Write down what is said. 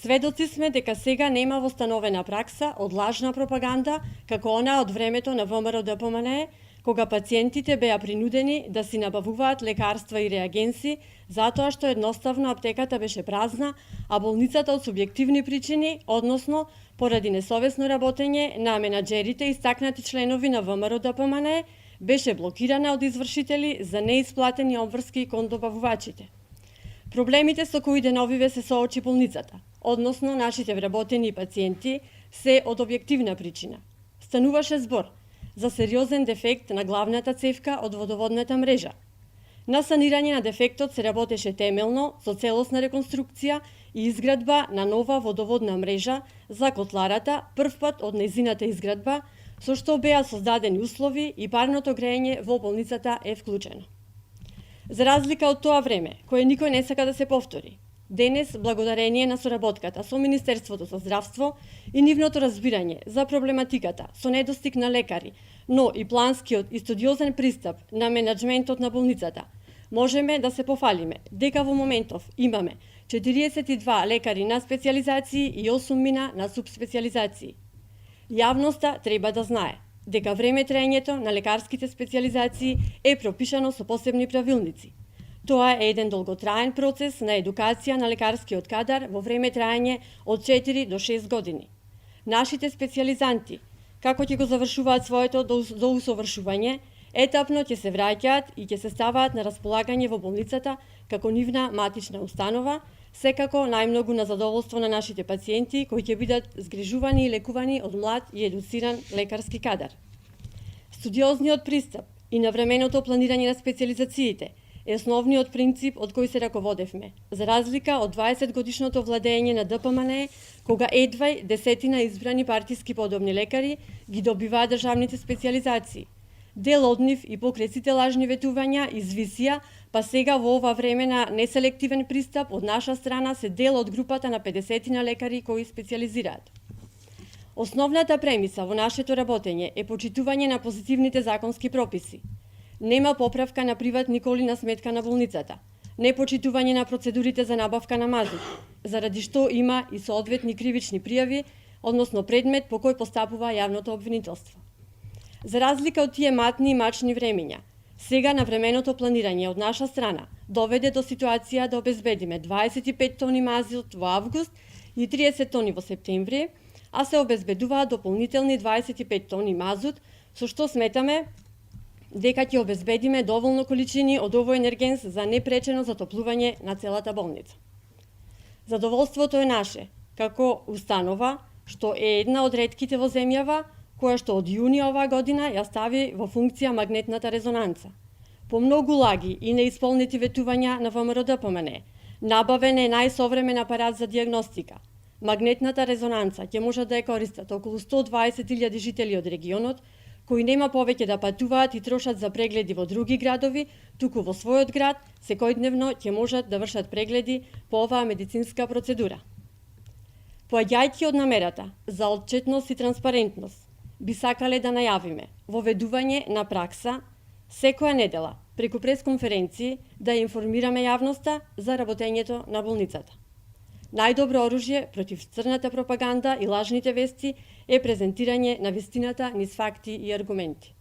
Сведоци сме дека сега нема востановена пракса од лажна пропаганда како она од времето на ВМРО ДПМНЕ, кога пациентите беа принудени да си набавуваат лекарства и реагенси затоа што едноставно аптеката беше празна, а болницата од субјективни причини, односно поради несовесно работење на менаџерите и истакнати членови на ВМРО ДПМНЕ, беше блокирана од извршители за неисплатени обврски кон добавувачите. Проблемите со кои деновиве се соочи болницата, односно нашите вработени пациенти, се од објективна причина. Стануваше збор за сериозен дефект на главната цевка од водоводната мрежа. На санирање на дефектот се работеше темелно со целосна реконструкција и изградба на нова водоводна мрежа за котларата, првпат од нејзината изградба, со што беа создадени услови и парното грејење во болницата е вклучено. За разлика од тоа време, кое никој не сака да се повтори, денес, благодарение на соработката со Министерството за здравство и нивното разбирање за проблематиката со недостиг на лекари, но и планскиот и студиозен пристап на менаџментот на болницата, можеме да се пофалиме дека во моментов имаме 42 лекари на специализации и 8 мина на субспециализации. Јавноста треба да знае дека време траењето на лекарските специализации е пропишано со посебни правилници. Тоа е еден долготраен процес на едукација на лекарскиот кадар во време траење од 4 до 6 години. Нашите специализанти, како ќе го завршуваат своето доусовршување, етапно ќе се враќаат и ќе се ставаат на располагање во болницата како нивна матична установа, секако најмногу на задоволство на нашите пациенти кои ќе бидат згрижувани и лекувани од млад и едуциран лекарски кадар. Студиозниот пристап и навременото планирање на специализациите е основниот принцип од кој се раководевме, за разлика од 20-годишното владење на ДПМНЕ, кога едвај десетина избрани партиски подобни лекари ги добиваа државните специализации. Дел од нив и покрај сите лажни ветувања извисија, па сега во ова време на неселективен пристап од наша страна се дел од групата на 50 на лекари кои специализираат. Основната премиса во нашето работење е почитување на позитивните законски прописи. Нема поправка на приватни коли на сметка на болницата, непочитување на процедурите за набавка на мазут, заради што има и соодветни кривични пријави, односно предмет по кој постапува јавното обвинителство. За разлика од тие матни и мачни времења, сега навременото планирање од наша страна доведе до ситуација да обезбедиме 25 тони мазут во август и 30 тони во септември, а се обезбедуваат дополнителни 25 тони мазут, со што сметаме дека ќе обезбедиме доволно количини од овој енергенс за непречено затоплување на целата болница. Задоволството е наше, како установа, што е една од ретките во земјава, која што од јуни оваа година ја стави во функција магнетната резонанца. По многу лаги и неисполнети ветувања на ВМРО ДПМНЕ, набавен е најсовремен апарат за диагностика. Магнетната резонанца ќе може да ја користат околу 120.000 жители од регионот, кои нема повеќе да патуваат и трошат за прегледи во други градови, туку во својот град секојдневно ќе можат да вршат прегледи по оваа медицинска процедура. Поаѓајќи од намерата за отчетност и транспарентност, би сакале да најавиме воведување на пракса секоја недела преку пресконференции да информираме јавноста за работењето на болницата. Најдобро оружје против црната пропаганда и лажните вести е презентирање на вистината низ факти и аргументи.